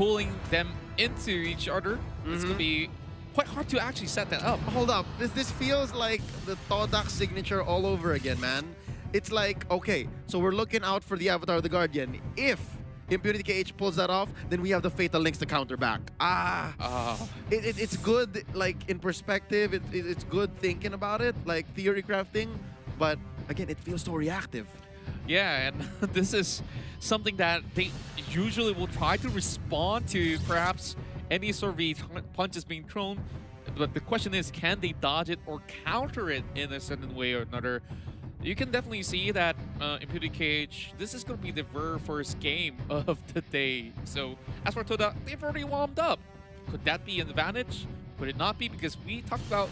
pulling them into each other. It's going to be quite hard to actually set that up. Hold up. This feels like the Todak signature all over again, man. It's like, okay, so we're looking out for the Avatar of the Guardian. If Impunity KH pulls that off, then we have the Fatal Links to counter back. It's good, like, in perspective. It's good thinking about it, like theory crafting. But, again, it feels so reactive. Yeah, and this is something that they usually will try to respond to, perhaps any sort of the punches being thrown. But the question is, can they dodge it or counter it in a certain way or another? You can definitely see that Impunity KH, this is going to be the very first game of the day. So as for Todak, they've already warmed up. Could that be an advantage? Could it not be? Because we talked about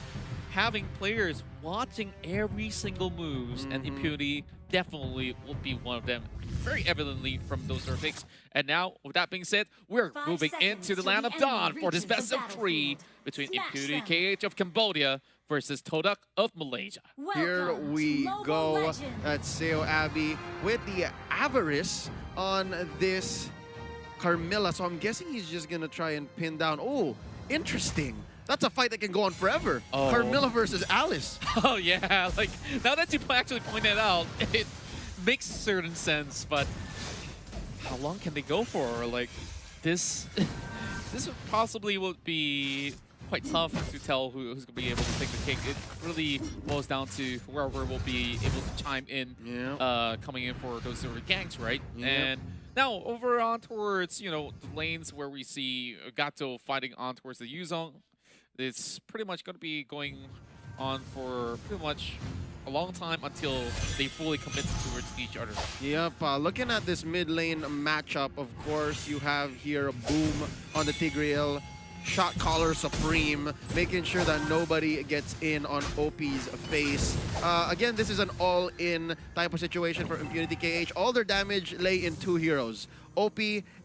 having players watching every single moves, and Impunity definitely will be one of them, very evidently from those sort of picks. And now, with that being said, we're moving into the Land of Dawn for this best of 3 between Impunity KH of Cambodia versus Todak of Malaysia. Here we go at Seo Abbey with the Avarice on this Carmilla. So I'm guessing he's just going to try and pin down. Oh, interesting. That's a fight that can go on forever. Carmilla versus Alice. Oh, yeah. Like, now that you actually pointed out, it makes certain sense, but how long can they go for? Like, this possibly would be quite tough to tell who's going to be able to take the cake. It really boils down to whoever will be able to chime in, coming in for those sort of ganks, right? And now over on towards, you know, the lanes where we see Gato fighting on towards the Yuzong. It's pretty much going to be going on for pretty much a long time until they fully commit towards each other. Yep, looking at this mid lane matchup, of course, you have here Boom on the Tigreal, Shot Caller Supreme, making sure that nobody gets in on OP's face. Again, this is an all-in type of situation for Impunity KH. All their damage lay in 2 heroes, OP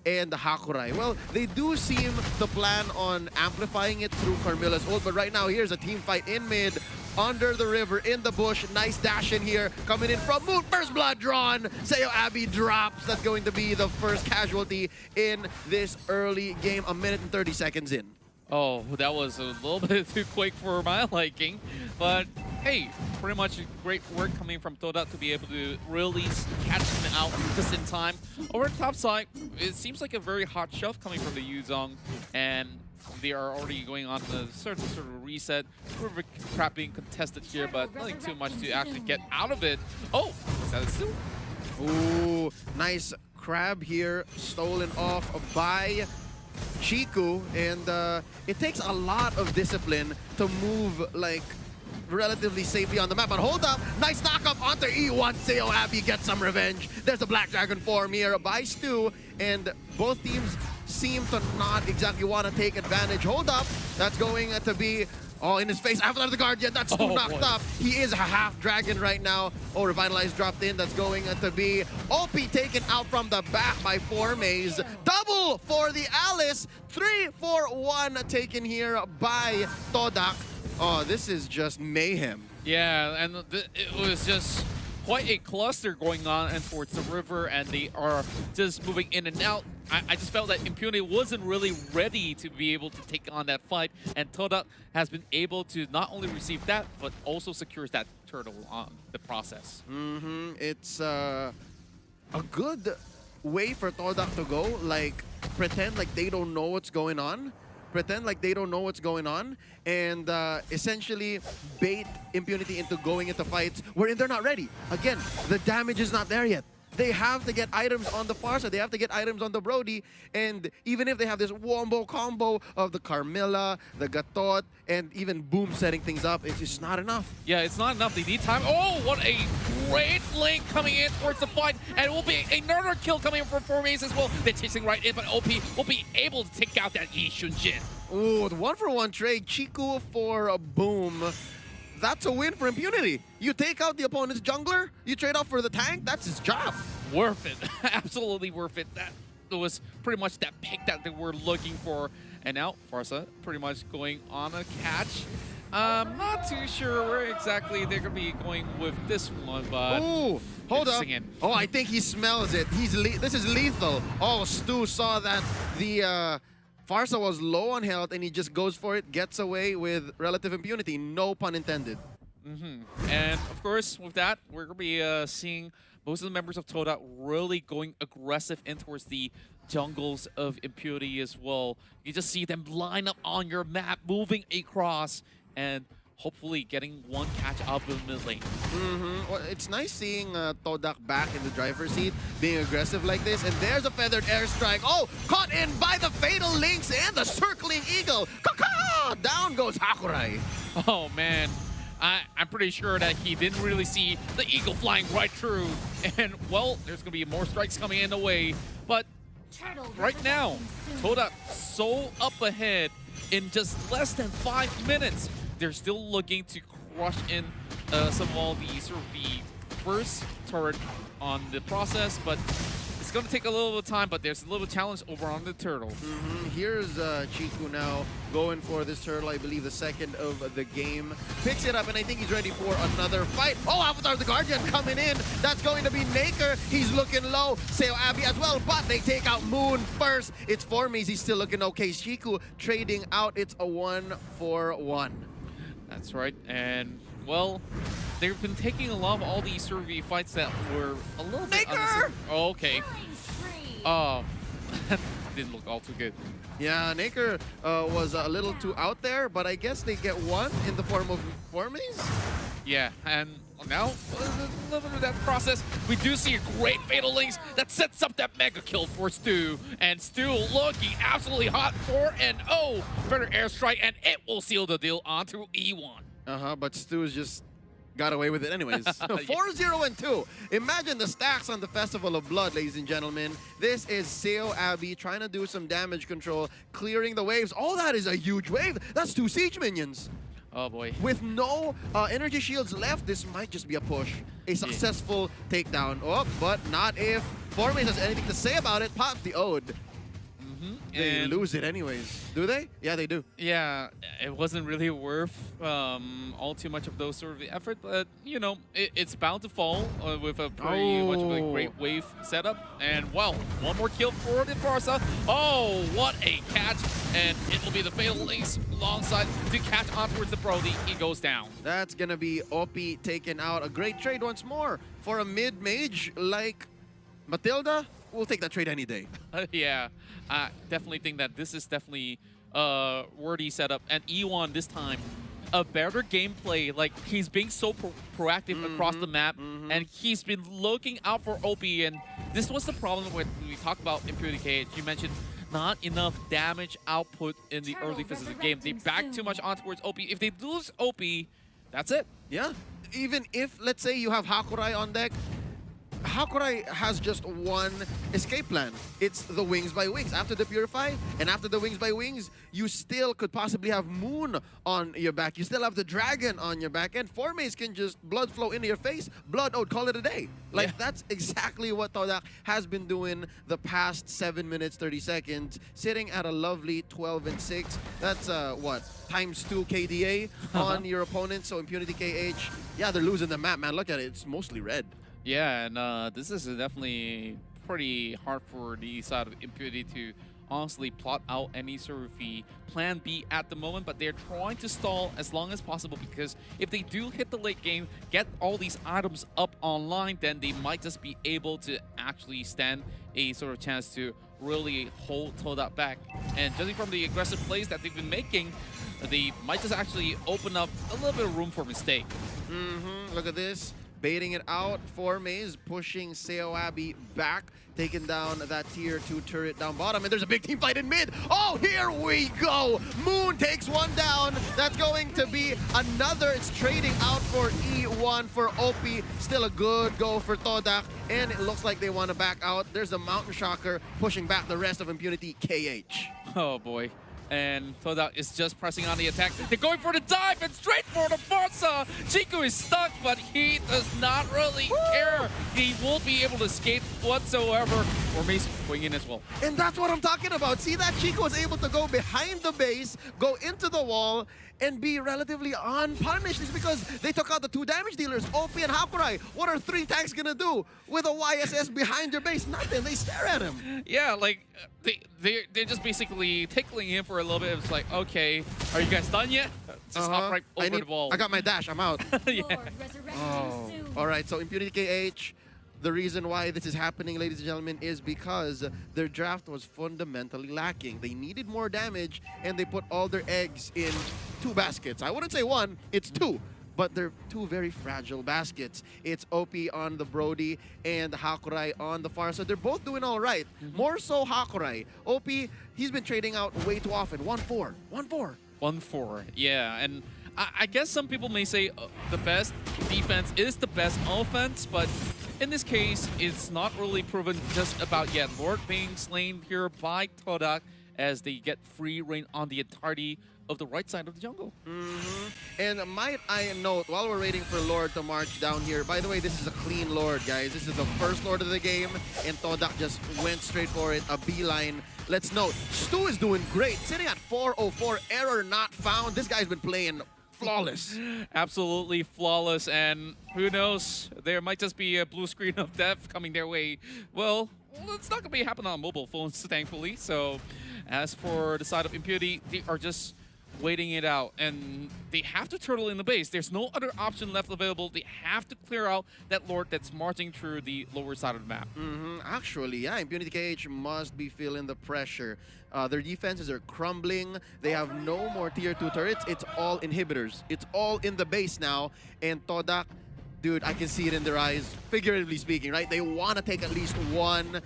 and the Hakurai. Well, they do seem to plan on amplifying it through Carmilla's ult, but right now here's a team fight in mid, under the river, in the bush. Nice dash in here, coming in from Moon. First blood drawn. Seo Abbey drops. That's going to be the first casualty in this early game, 1 minute and 30 seconds in. Oh, that was a little bit too quick for my liking. But hey, pretty much great work coming from Todak to be able to really catch him out just in time. Over the top side, it seems like a very hot shove coming from the Yuzong, and they are already going on a certain sort of reset. We're crap being contested here, but nothing too much to actually get out of it. Oh, is that a steal? Ooh, nice crab here, stolen off by Chiku, and it takes a lot of discipline to move like relatively safely on the map. But hold up, nice knock-up onto E1. Seo Abbey gets some revenge. There's a Black Dragon form here by Stu, and both teams seem to not exactly want to take advantage. Hold up, that's going to be in his face. Avatar of the Guardian, that's Stu knocked up. He is a half dragon right now. Oh, Revitalize dropped in. That's going to be OP taken out from the back by 4 Maze. Double for the Alice. 3-4-1 taken here by Todak. Oh, this is just mayhem. Yeah, and it was just quite a cluster going on and towards the river, and they are just moving in and out. I just felt that Impunity wasn't really ready to be able to take on that fight, and Todak has been able to not only receive that, but also secures that turtle on the process. It's a good way for Todak to go, like pretend like they don't know what's going on. Pretend like they don't know what's going on, and essentially bait Impunity into going into fights wherein they're not ready. Again, the damage is not there yet. They have to get items on the far side. They have to get items on the Brody. And even if they have this wombo combo of the Carmilla, the Gatot, and even Boom setting things up, it's just not enough. Yeah, it's not enough. They need time. Oh, what a great link coming in towards the fight. And it will be another kill coming in from 4 Maze as well. They're chasing right in, but OP will be able to take out that Yi Shunjin. Ooh, the 1-for-1 trade. Chiku for Boom. That's a win for Impunity. You take out the opponent's jungler, you trade off for the tank, that's his job. Worth it. Absolutely worth it. That was pretty much that pick that they were looking for. And now Farsa pretty much going on a catch. I'm not too sure where exactly they're going to be going with this one, but... Ooh, hold up. Interesting. Oh, I think he smells it. This is lethal. Oh, Stu saw that the Farsa was low on health, and he just goes for it, gets away with relative impunity. No pun intended. And of course, with that, we're going to be seeing most of the members of Todak really going aggressive in towards the jungles of Impunity as well. You just see them line up on your map, moving across, and hopefully getting one catch out of the mid lane. Well, it's nice seeing Todak back in the driver's seat, being aggressive like this. And there's a feathered airstrike. Oh, caught in by the fatal lynx and the circling eagle. Kaka! Down goes Hakurai. Oh, man. I'm pretty sure that he didn't really see the eagle flying right through. And, well, there's going to be more strikes coming in the way. But right now, Todak so up ahead in just less than 5 minutes. They're still looking to crush in some of all the sort of the first turret on the process, but it's going to take a little bit of time, but there's a little challenge over on the turtle. Here's Chiku now going for this turtle, I believe the second of the game. Picks it up, and I think he's ready for another fight. Oh, Avatar the Guardian coming in. That's going to be Naker. He's looking low. Seo Abby as well, but they take out Moon first. It's Formies. He's still looking okay. Chiku trading out. It's a 1-for-1. That's right, and, well, they've been taking a lot of all these survey fights that were a little bit unnecessary. Oh, okay. Oh, that didn't look all too good. Yeah, Naker was a little too out there, but I guess they get one in the form of Formies. Yeah, and now, a little bit of that process, we do see a great Fatal Links that sets up that mega kill for Stu. And Stu looking absolutely hot, 4-0. Better airstrike, and it will seal the deal onto E1. But Stu's just got away with it anyways. 4-0-2. Imagine the stacks on the Festival of Blood, ladies and gentlemen. This is Seo Abby trying to do some damage control, clearing the waves. Oh, that is a huge wave. That's 2 siege minions. Oh boy. With no energy shields left, this might just be a push. A successful takedown. Oh, but not if Formies has anything to say about it. Pops the Ode. They lose it anyways. Do they? Yeah, they do. Yeah, it wasn't really worth all too much of those sort of effort, but, you know, it's bound to fall with a pretty much of a great wave setup. And, well, one more kill for the Farsa. Oh, what a catch. And it will be the Fatal Links alongside to catch on towards the Brody. He goes down. That's going to be Opie taken out. A great trade once more for a mid-mage like Matilda. We'll take that trade any day. Yeah, I definitely think that this is definitely a worthy setup. And E1 this time, a better gameplay. Like, he's being so proactive across the map, and he's been looking out for OP. And this was the problem when we talk about Impunity KH. You mentioned not enough damage output in the early phases of the game. They back too much on towards OP. If they lose OP, that's it. Yeah, even if, let's say, you have Hakurai on deck, Hakurai has just one escape plan. It's the Wings by Wings. After the Purify and after the Wings by Wings, you still could possibly have Moon on your back. You still have the Dragon on your back. And Formies can just blood flow into your face. Blood out, call it a day. Like, that's exactly what Todak has been doing the past 7 minutes, 30 seconds. Sitting at a lovely 12-6. That's, what? ×2 KDA on your opponent. So Impunity KH, yeah, they're losing the map, man. Look at it. It's mostly red. Yeah, and this is definitely pretty hard for the side of Impunity to honestly plot out any sort of a plan B at the moment, but they're trying to stall as long as possible, because if they do hit the late game, get all these items up online, then they might just be able to actually stand a sort of chance to really hold Todak back. And judging from the aggressive plays that they've been making, they might just actually open up a little bit of room for mistake. Look at this. Baiting it out for Maze, pushing Seo Abby back, taking down that tier 2 turret down bottom, and there's a big team fight in mid. Oh, here we go! Moon takes one down. That's going to be another. It's trading out for E1 for OP. Still a good go for Todak, and it looks like they want to back out. There's a Mountain Shocker pushing back the rest of Impunity KH. Oh boy. And Todak is just pressing on the attack. They're going for the dive and straight for the Farsa. Chiku is stuck, but he does not really care. He will be able to escape whatsoever. Or Mace going in as well. And that's what I'm talking about. See that Chico was able to go behind the base, go into the wall, and be relatively unpunished. It's because they took out the 2 damage dealers, OP and Hakurai. What are 3 tanks gonna do with a YSS behind their base? Nothing. They stare at him. Yeah, like they're just basically tickling him for a little bit. It's like, okay, are you guys done yet? Just hop right over the wall. I got my dash. I'm out. Yeah. Oh. All right. So Impunity KH. The reason why this is happening, ladies and gentlemen, is because their draft was fundamentally lacking. They needed more damage, and they put all their eggs in 2 baskets. I wouldn't say 1, it's 2. But they're 2 very fragile baskets. It's OP on the Brody and Hakurai on the far side. They're both doing all right. More so Hakurai. OP, he's been trading out way too often. 1-4. 1-4. 1-4, yeah. And I guess some people may say the best defense is the best offense, but in this case, it's not really proven just about yet. Lord being slain here by Todak as they get free reign on the entirety of the right side of the jungle. And might I note, while we're waiting for Lord to march down here, by the way, this is a clean Lord, guys. This is the first Lord of the game, and Todak just went straight for it, a beeline. Let's note, Stu is doing great, sitting at 404, error not found. This guy's been playing flawless. Absolutely flawless, and who knows, there might just be a blue screen of death coming their way. Well, it's not going to be happening on mobile phones, thankfully. So as for the side of Impunity, they are just waiting it out, and they have to turtle in the base. There's no other option left available. They have to clear out that Lord that's marching through the lower side of the map. Actually, yeah, Impunity KH must be feeling the pressure. Their defenses are crumbling. They have no more tier 2 turrets. It's all inhibitors. It's all in the base now. And Todak, dude, I can see it in their eyes, figuratively speaking, right? They want to take at least 1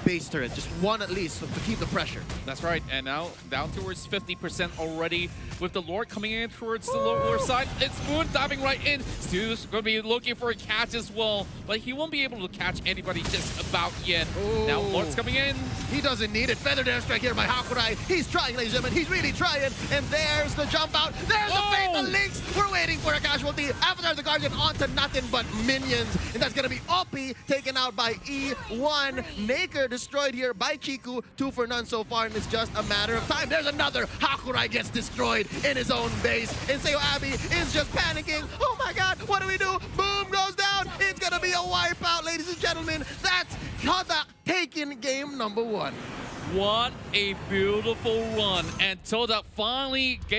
base turret, just 1 at least, to keep the pressure. That's right, and now down towards 50% already with the Lord coming in towards the lower side. It's Moon diving right in. Stu's going to be looking for a catch as well, but he won't be able to catch anybody just about yet. Ooh. Now Lord's coming in. He doesn't need it. Feathered airstrike here by Hakurai. He's trying, ladies and gentlemen. He's really trying. And there's the jump out. There's the fatal links. We're waiting for a casualty. Avatar the Guardian onto nothing but minions. And that's going to be OP taken out by E1. Naker destroyed here by Chiku. 2 for none so far, and it's just a matter of time. There's another. Hakurai gets destroyed in his own base. And Seo Abby is just panicking. Oh my god, what do we do? Boom goes down. It's going to be a wipeout, ladies and gentlemen. That's Todak taking game number 1. What a beautiful run, and Todak finally